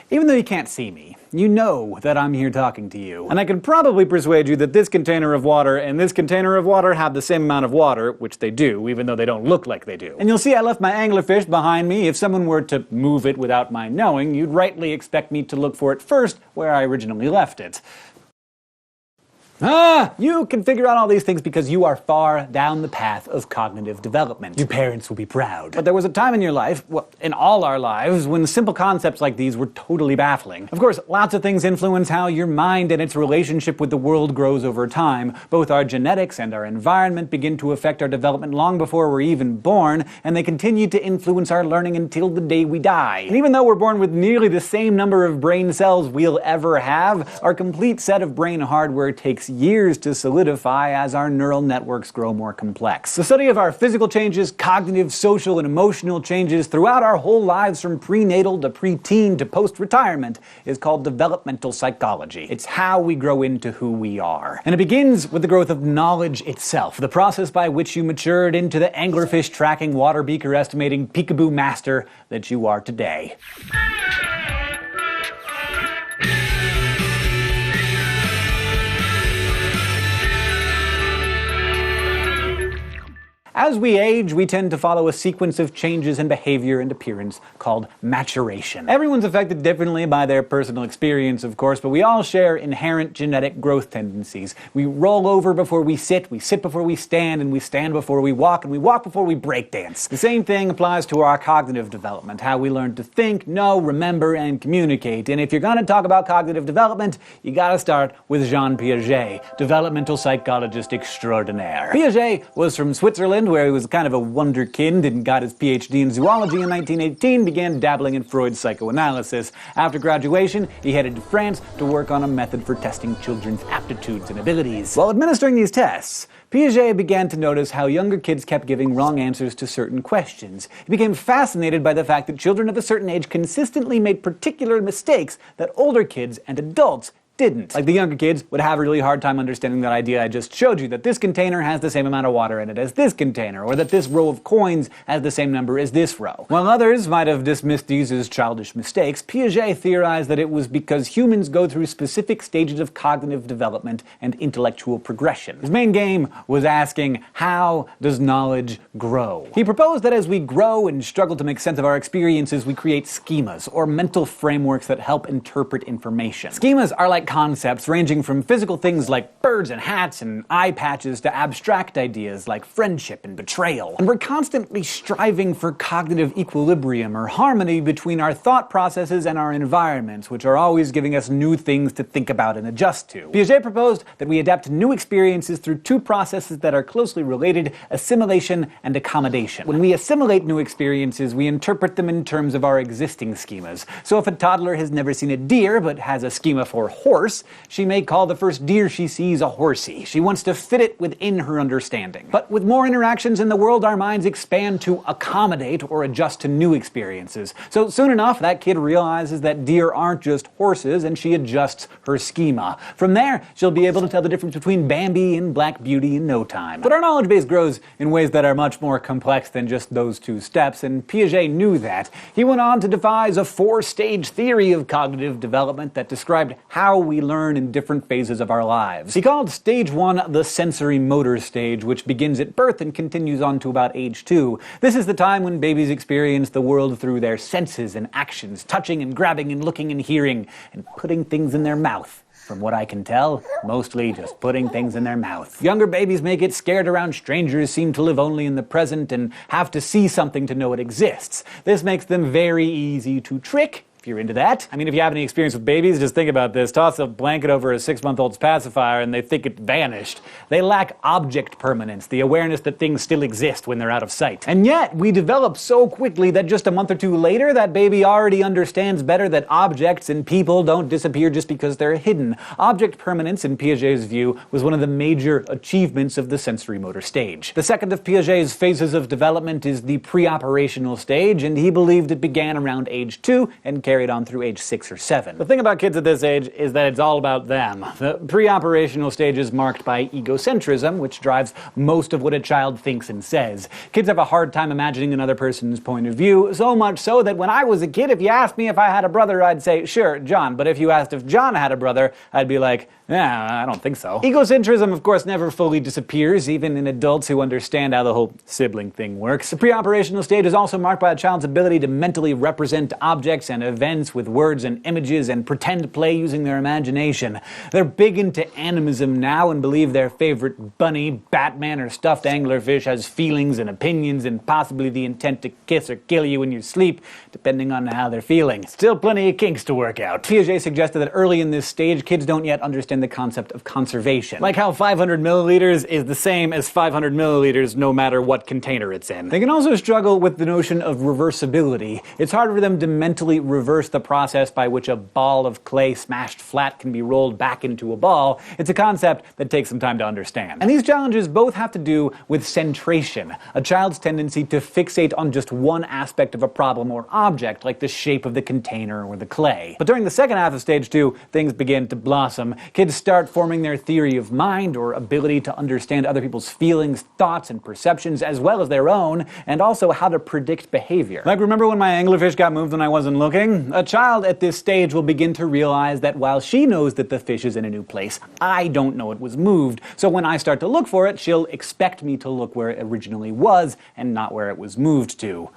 Even though you can't see me, you know that I'm here talking to you. And I can probably persuade you that this container of water and this container of water have the same amount of water, which they do, even though they don't look like they do. And you'll see I left my anglerfish behind me. If someone were to move it without my knowing, you'd rightly expect me to look for it first where I originally left it. You can figure out all these things because you are far down the path of cognitive development. Your parents will be proud. But there was a time in your life, well, in all our lives, when simple concepts like these were totally baffling. Of course, lots of things influence how your mind and its relationship with the world grows over time. Both our genetics and our environment begin to affect our development long before we're even born, and they continue to influence our learning until the day we die. And even though we're born with nearly the same number of brain cells we'll ever have, our complete set of brain hardware takes years to solidify as our neural networks grow more complex. The study of our physical changes, cognitive, social, and emotional changes throughout our whole lives from prenatal to preteen to post-retirement is called developmental psychology. It's how we grow into who we are. And it begins with the growth of knowledge itself, the process by which you matured into the anglerfish tracking, water beaker estimating, peekaboo master that you are today. As we age, we tend to follow a sequence of changes in behavior and appearance called maturation. Everyone's affected differently by their personal experience, of course, but we all share inherent genetic growth tendencies. We roll over before we sit before we stand, and we stand before we walk, and we walk before we breakdance. The same thing applies to our cognitive development, how we learn to think, know, remember, and communicate. And if you're going to talk about cognitive development, you gotta start with Jean Piaget, developmental psychologist extraordinaire. Piaget was from Switzerland, where he was kind of a wonderkind and got his PhD in zoology in 1918, began dabbling in Freud's psychoanalysis. After graduation, he headed to France to work on a method for testing children's aptitudes and abilities. While administering these tests, Piaget began to notice how younger kids kept giving wrong answers to certain questions. He became fascinated by the fact that children of a certain age consistently made particular mistakes that older kids and adults didn't. Like the younger kids would have a really hard time understanding that idea I just showed you, that this container has the same amount of water in it as this container, or that this row of coins has the same number as this row. While others might have dismissed these as childish mistakes, Piaget theorized that it was because humans go through specific stages of cognitive development and intellectual progression. His main game was asking, how does knowledge grow? He proposed that as we grow and struggle to make sense of our experiences, we create schemas, or mental frameworks that help interpret information. Schemas are like concepts ranging from physical things like birds and hats and eye patches to abstract ideas like friendship and betrayal. And we're constantly striving for cognitive equilibrium or harmony between our thought processes and our environments, which are always giving us new things to think about and adjust to. Piaget proposed that we adapt to new experiences through two processes that are closely related: assimilation and accommodation. When we assimilate new experiences, we interpret them in terms of our existing schemas. So if a toddler has never seen a deer but has a schema for horse, she may call the first deer she sees a horsey. She wants to fit it within her understanding. But with more interactions in the world, our minds expand to accommodate or adjust to new experiences. So soon enough, that kid realizes that deer aren't just horses, and she adjusts her schema. From there, she'll be able to tell the difference between Bambi and Black Beauty in no time. But our knowledge base grows in ways that are much more complex than just those two steps, and Piaget knew that. He went on to devise a four-stage theory of cognitive development that described how we learn in different phases of our lives. He called stage 1 the sensorimotor stage, which begins at birth and continues on to about age 2. This is the time when babies experience the world through their senses and actions, touching and grabbing and looking and hearing, and putting things in their mouth. From what I can tell, mostly just putting things in their mouth. Younger babies may get scared around strangers, seem to live only in the present, and have to see something to know it exists. This makes them very easy to trick, if you're into that. I mean, if you have any experience with babies, just think about this. Toss a blanket over a 6-month-old's pacifier and they think it vanished. They lack object permanence, the awareness that things still exist when they're out of sight. And yet, we develop so quickly that just a month or two later, that baby already understands better that objects and people don't disappear just because they're hidden. Object permanence, in Piaget's view, was one of the major achievements of the sensorimotor stage. The second of Piaget's phases of development is the preoperational stage, and he believed it began around age 2 and carried on through age 6 or 7. The thing about kids at this age is that it's all about them. The pre-operational stage is marked by egocentrism, which drives most of what a child thinks and says. Kids have a hard time imagining another person's point of view, so much so that when I was a kid, if you asked me if I had a brother, I'd say, sure, John. But if you asked if John had a brother, I'd be like, yeah, I don't think so. Egocentrism, of course, never fully disappears, even in adults who understand how the whole sibling thing works. The pre-operational stage is also marked by a child's ability to mentally represent objects and events with words and images and pretend play using their imagination. They're big into animism now and believe their favorite bunny, Batman, or stuffed anglerfish has feelings and opinions and possibly the intent to kiss or kill you in your sleep, depending on how they're feeling. Still plenty of kinks to work out. Piaget suggested that early in this stage, kids don't yet understand the concept of conservation. Like how 500 milliliters is the same as 500 milliliters no matter what container it's in. They can also struggle with the notion of reversibility. It's hard for them to mentally reverse the process by which a ball of clay smashed flat can be rolled back into a ball. It's a concept that takes some time to understand. And these challenges both have to do with centration, a child's tendency to fixate on just one aspect of a problem or object, like the shape of the container or the clay. But during the second half of stage 2, things begin to blossom. Kids start forming their theory of mind, or ability to understand other people's feelings, thoughts, and perceptions, as well as their own, and also how to predict behavior. Like, remember when my anglerfish got moved when I wasn't looking? A child at this stage will begin to realize that while she knows that the fish is in a new place, I don't know it was moved. So when I start to look for it, she'll expect me to look where it originally was and not where it was moved to.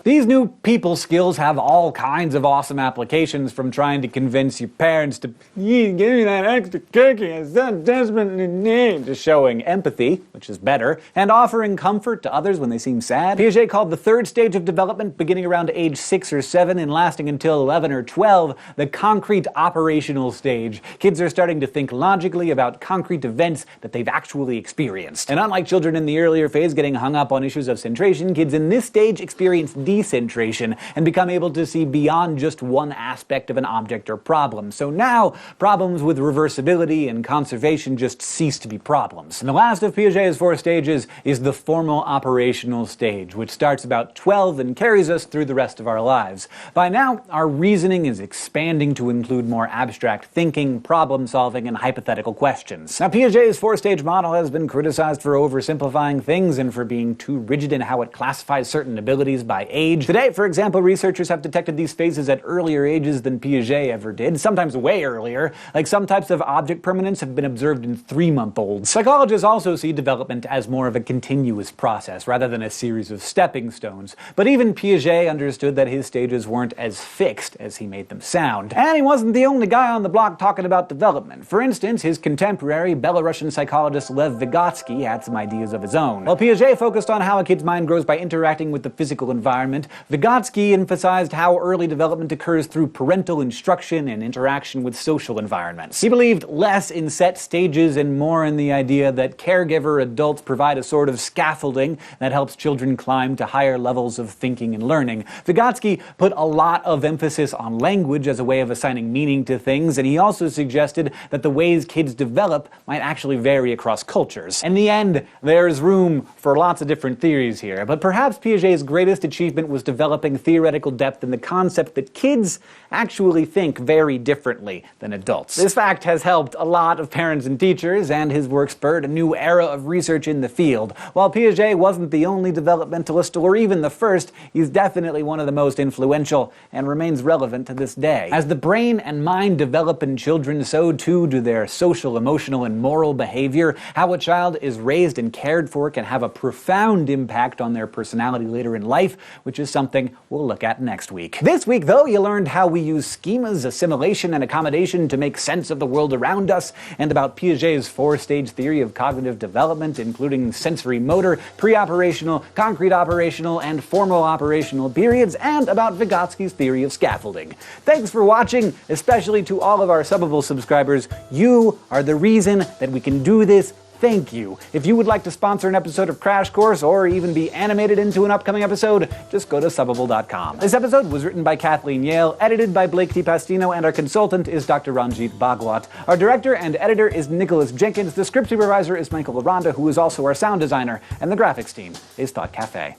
These new people skills have all kinds of awesome applications, from trying to convince your parents to give me that extra cookie I so desperately need, to showing empathy, which is better, and offering comfort to others when they seem sad. Piaget called the third stage of development, beginning around age 6 or 7 and lasting until 11 or 12, the concrete operational stage. Kids are starting to think logically about concrete events that they've actually experienced. And unlike children in the earlier phase getting hung up on issues of centration, kids in this stage experience decentration and become able to see beyond just one aspect of an object or problem. So now, problems with reversibility and conservation just cease to be problems. And the last of Piaget's 4 stages is the formal operational stage, which starts about 12 and carries us through the rest of our lives. By now, our reasoning is expanding to include more abstract thinking, problem solving, and hypothetical questions. Now, Piaget's 4-stage model has been criticized for oversimplifying things and for being too rigid in how it classifies certain abilities by age. Today, for example, researchers have detected these phases at earlier ages than Piaget ever did, sometimes way earlier. Like, some types of object permanence have been observed in 3-month-olds. Psychologists also see development as more of a continuous process, rather than a series of stepping stones. But even Piaget understood that his stages weren't as fixed as he made them sound. And he wasn't the only guy on the block talking about development. For instance, his contemporary, Belarusian psychologist Lev Vygotsky had some ideas of his own. While Piaget focused on how a kid's mind grows by interacting with the physical environment, Vygotsky emphasized how early development occurs through parental instruction and interaction with social environments. He believed less in set stages and more in the idea that caregiver adults provide a sort of scaffolding that helps children climb to higher levels of thinking and learning. Vygotsky put a lot of emphasis on language as a way of assigning meaning to things, and he also suggested that the ways kids develop might actually vary across cultures. In the end, there's room for lots of different theories here, but perhaps Piaget's greatest achievement was developing theoretical depth in the concept that kids actually think very differently than adults. This fact has helped a lot of parents and teachers, and his work spurred a new era of research in the field. While Piaget wasn't the only developmentalist or even the first, he's definitely one of the most influential and remains relevant to this day. As the brain and mind develop in children, so too do their social, emotional, and moral behavior. How a child is raised and cared for can have a profound impact on their personality later in life, which is something we'll look at next week. This week, though, you learned how we use schemas, assimilation, and accommodation to make sense of the world around us, and about Piaget's 4-stage theory of cognitive development, including sensorimotor, pre-operational, concrete operational, and formal operational periods, and about Vygotsky's theory of scaffolding. Thanks for watching, especially to all of our Subbable subscribers. You are the reason that we can do this. Thank you. If you would like to sponsor an episode of Crash Course or even be animated into an upcoming episode, just go to Subbable.com. This episode was written by Kathleen Yale, edited by Blake T. Pastino, and our consultant is Dr. Ranjit Bhagwat. Our director and editor is Nicholas Jenkins. The script supervisor is Michael Aranda, who is also our sound designer, and the graphics team is Thought Cafe.